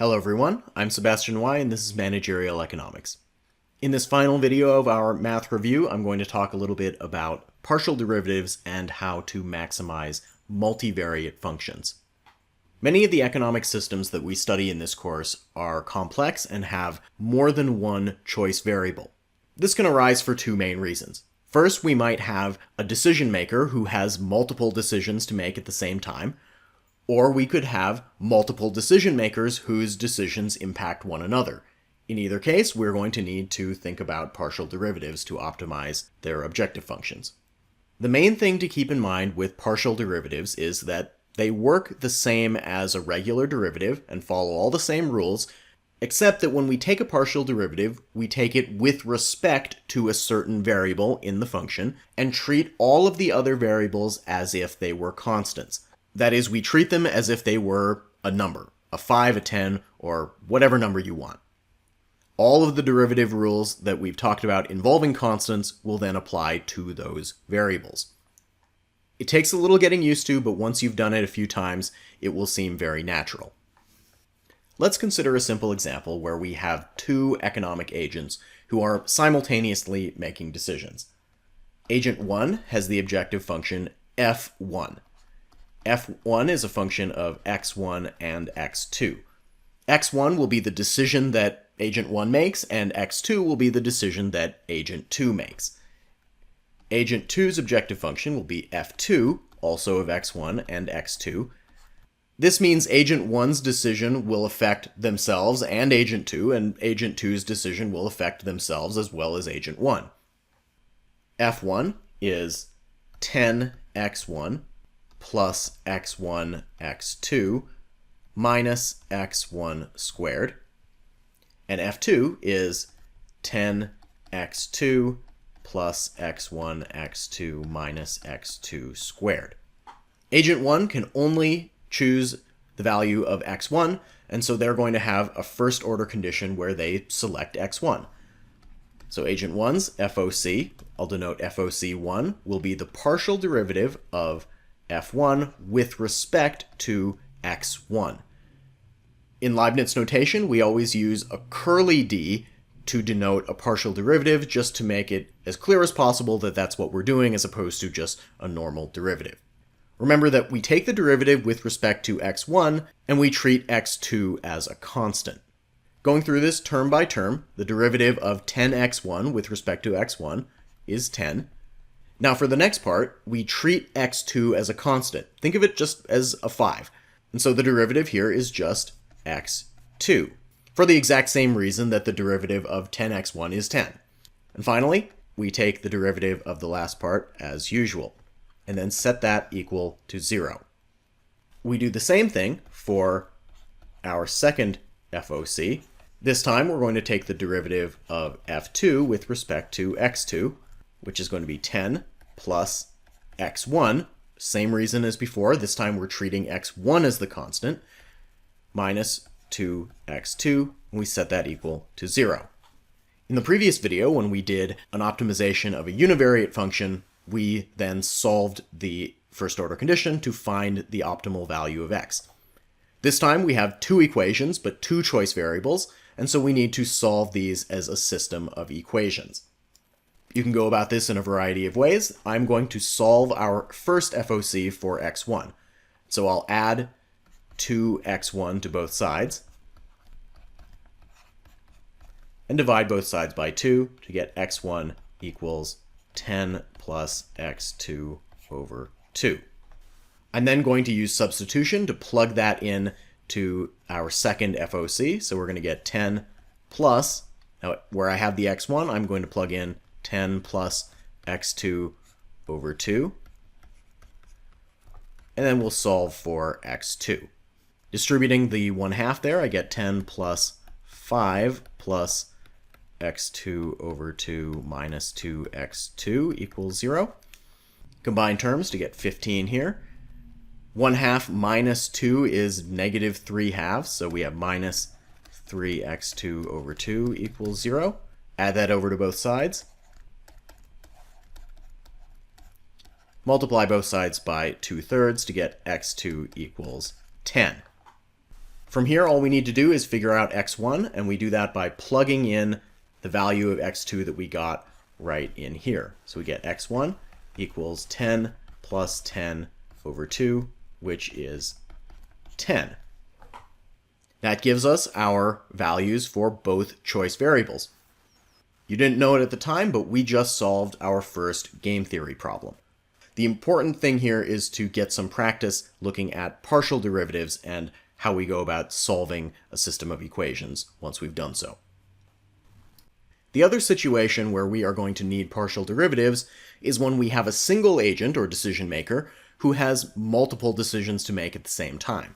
Hello everyone, I'm Sebastian Y and this is Managerial Economics. In this final video of our math review, I'm going to talk a little bit about partial derivatives and how to maximize multivariate functions. Many of the economic systems that we study in this course are complex and have more than one choice variable. This can arise for two main reasons. First, we might have a decision maker who has multiple decisions to make at the same time, or we could have multiple decision makers whose decisions impact one another. In either case, we're going to need to think about partial derivatives to optimize their objective functions. The main thing to keep in mind with partial derivatives is that they work the same as a regular derivative and follow all the same rules, except that when we take a partial derivative, we take it with respect to a certain variable in the function and treat all of the other variables as if they were constants. That is, we treat them as if they were a number, a 5, a 10, or whatever number you want. All of the derivative rules that we've talked about involving constants will then apply to those variables. It takes a little getting used to, but once you've done it a few times, it will seem very natural. Let's consider a simple example where we have two economic agents who are simultaneously making decisions. Agent 1 has the objective function f1. f1 is a function of x1 and x2. x1 will be the decision that agent 1 makes, and x2 will be the decision that agent 2 makes. Agent 2's objective function will be f2, also of x1 and x2. This means agent 1's decision will affect themselves and agent 2, and agent 2's decision will affect themselves as well as agent 1. f1 is 10x1 plus x1 x2 minus x1 squared, and f2 is 10x2 plus x1 x2 minus x2 squared. Agent 1 can only choose the value of x1, and so they're going to have a first order condition where they select x1. So agent 1's FOC, I'll denote FOC1, will be the partial derivative of f1 with respect to x1. In Leibniz notation, we always use a curly d to denote a partial derivative just to make it as clear as possible that that's what we're doing as opposed to just a normal derivative. Remember that we take the derivative with respect to x1 and we treat x2 as a constant. Going through this term by term, the derivative of 10x1 with respect to x1 is 10. Now for the next part, we treat x2 as a constant. Think of it just as a 5. And so the derivative here is just x2, for the exact same reason that the derivative of 10x1 is 10. And finally, we take the derivative of the last part as usual, and then set that equal to 0. We do the same thing for our second FOC. This time we're going to take the derivative of f2 with respect to x2, which is going to be 10 plus x1, same reason as before, this time we're treating x1 as the constant, minus 2x2, and we set that equal to 0. In the previous video, when we did an optimization of a univariate function, we then solved the first order condition to find the optimal value of x. This time we have two equations, but two choice variables, and so we need to solve these as a system of equations. You can go about this in a variety of ways. I'm going to solve our first FOC for x1. So I'll add 2x1 to both sides and divide both sides by 2 to get x1 equals 10 plus x2 over 2. I'm then going to use substitution to plug that in to our second FOC. So we're going to get 10 plus, now where I have the x1, I'm going to plug in 10 plus x2 over 2. And then we'll solve for x2. Distributing the 1/2 there, I get 10 plus 5 plus x2 over 2 minus 2x2 equals 0. Combine terms to get 15 here. 1/2 minus 2 is negative 3/2, so we have minus 3x2 over 2 equals 0. Add that over to both sides. Multiply both sides by 2/3 to get x2 equals 10. From here, all we need to do is figure out x1, and we do that by plugging in the value of x2 that we got right in here. So we get x1 equals 10 plus 10 over 2, which is 10. That gives us our values for both choice variables. You didn't know it at the time, but we just solved our first game theory problem. The important thing here is to get some practice looking at partial derivatives and how we go about solving a system of equations once we've done so. The other situation where we are going to need partial derivatives is when we have a single agent or decision maker who has multiple decisions to make at the same time.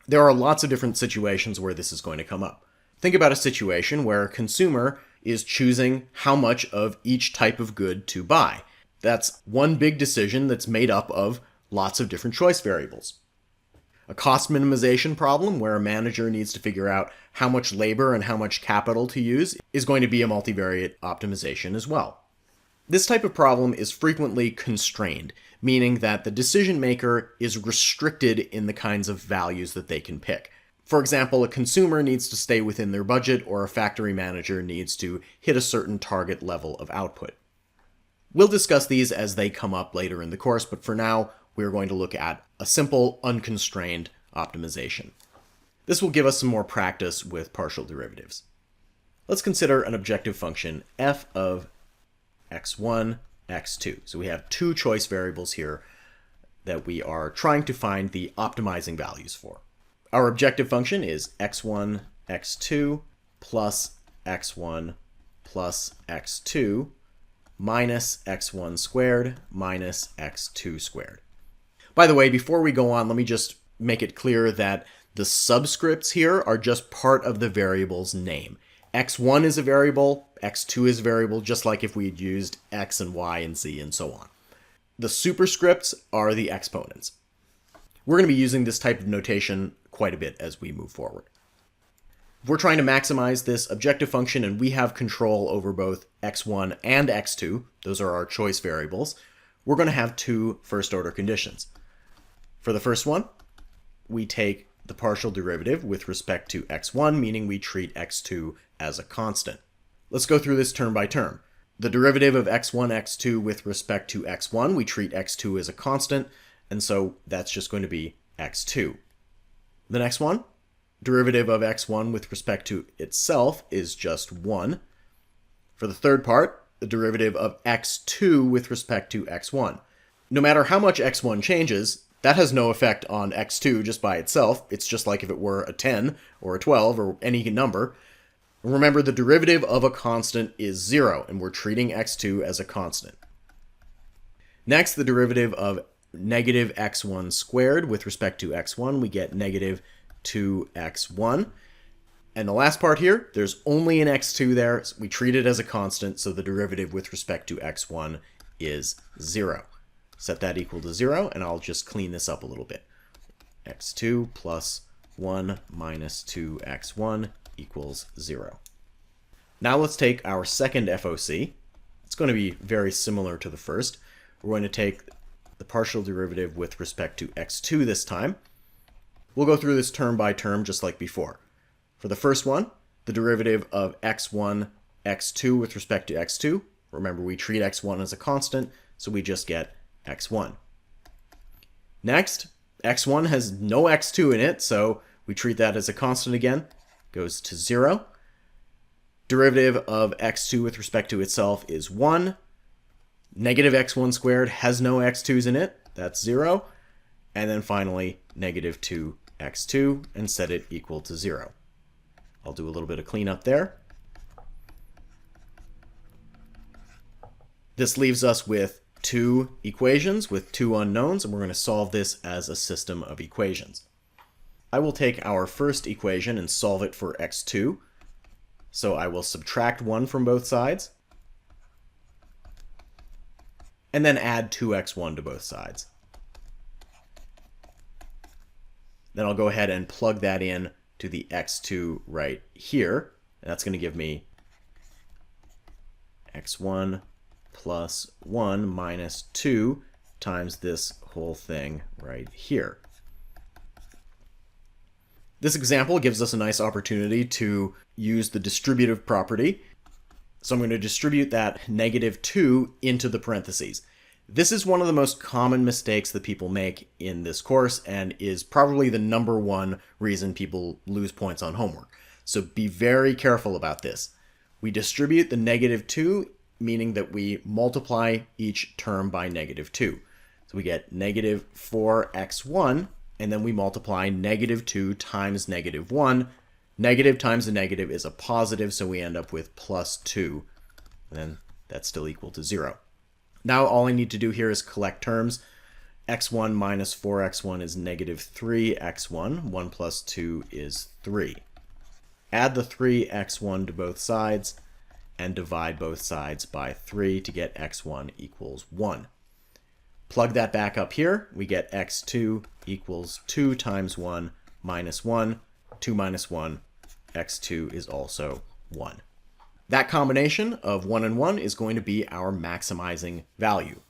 There are lots of different situations where this is going to come up. Think about a situation where a consumer is choosing how much of each type of good to buy. That's one big decision that's made up of lots of different choice variables. A cost minimization problem where a manager needs to figure out how much labor and how much capital to use is going to be a multivariate optimization as well. This type of problem is frequently constrained, meaning that the decision maker is restricted in the kinds of values that they can pick. For example, a consumer needs to stay within their budget, or a factory manager needs to hit a certain target level of output. We'll discuss these as they come up later in the course, but for now, we're going to look at a simple unconstrained optimization. This will give us some more practice with partial derivatives. Let's consider an objective function f of x1, x2. So we have two choice variables here that we are trying to find the optimizing values for. Our objective function is x1, x2 plus x1 plus x2 minus x1 squared minus x2 squared. By the way, before we go on, let me just make it clear that the subscripts here are just part of the variable's name. x1 is a variable, x2 is a variable, just like if we had used x and y and z and so on. The superscripts are the exponents. We're going to be using this type of notation quite a bit as we move forward. If we're trying to maximize this objective function and we have control over both x1 and x2, those are our choice variables, we're going to have two first-order conditions. For the first one, we take the partial derivative with respect to x1, meaning we treat x2 as a constant. Let's go through this term by term. The derivative of x1, x2 with respect to x1, we treat x2 as a constant, and so that's just going to be x2. The next one, derivative of x1 with respect to itself is just 1. For the third part, the derivative of x2 with respect to x1. No matter how much x1 changes, that has no effect on x2 just by itself. It's just like if it were a 10 or a 12 or any number. Remember, the derivative of a constant is 0, and we're treating x2 as a constant. Next, the derivative of negative x1 squared with respect to x1, we get negative 2x1. And the last part here, there's only an x2 there. So we treat it as a constant, so the derivative with respect to x1 is 0. Set that equal to 0, and I'll just clean this up a little bit. x2 plus 1 minus 2x1 equals 0. Now let's take our second FOC. It's going to be very similar to the first. We're going to take the partial derivative with respect to x2 this time. We'll go through this term by term just like before. For the first one, the derivative of x1, x2 with respect to x2. Remember, we treat x1 as a constant, so we just get x1. Next, x1 has no x2 in it, so we treat that as a constant again. Goes to 0. Derivative of x2 with respect to itself is 1. Negative x1 squared has no x2s in it. That's 0. And then finally, negative 2x2, and set it equal to 0. I'll do a little bit of cleanup there. This leaves us with two equations with two unknowns, and we're going to solve this as a system of equations. I will take our first equation and solve it for x2. So I will subtract 1 from both sides, and then add 2x1 to both sides. Then I'll go ahead and plug that in to the x2 right here. And that's going to give me x1 plus 1 minus 2 times this whole thing right here. This example gives us a nice opportunity to use the distributive property. So I'm going to distribute that -2 into the parentheses. This is one of the most common mistakes that people make in this course and is probably the number one reason people lose points on homework. So be very careful about this. We distribute the -2, meaning that we multiply each term by -2. So we get -4x1, and then we multiply -2 times -1. Negative times a negative is a positive, so we end up with +2, and then that's still equal to 0. Now all I need to do here is collect terms. x1 minus 4x1 is -3x1. 1 plus 2 is 3. Add the 3x1 to both sides and divide both sides by 3 to get x1 equals 1. Plug that back up here. We get x2 equals 2 times 1 minus 1. 2 minus 1, x2 is also 1. That combination of 1 and 1 is going to be our maximizing value.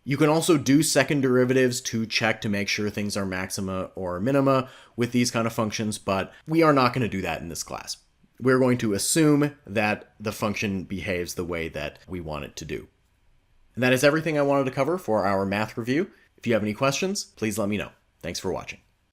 You can also do second derivatives to check to make sure things are maxima or minima with these kind of functions, but we are not going to do that in this class. We're going to assume that the function behaves the way that we want it to do. And that is everything I wanted to cover for our math review. If you have any questions, please let me know. Thanks for watching.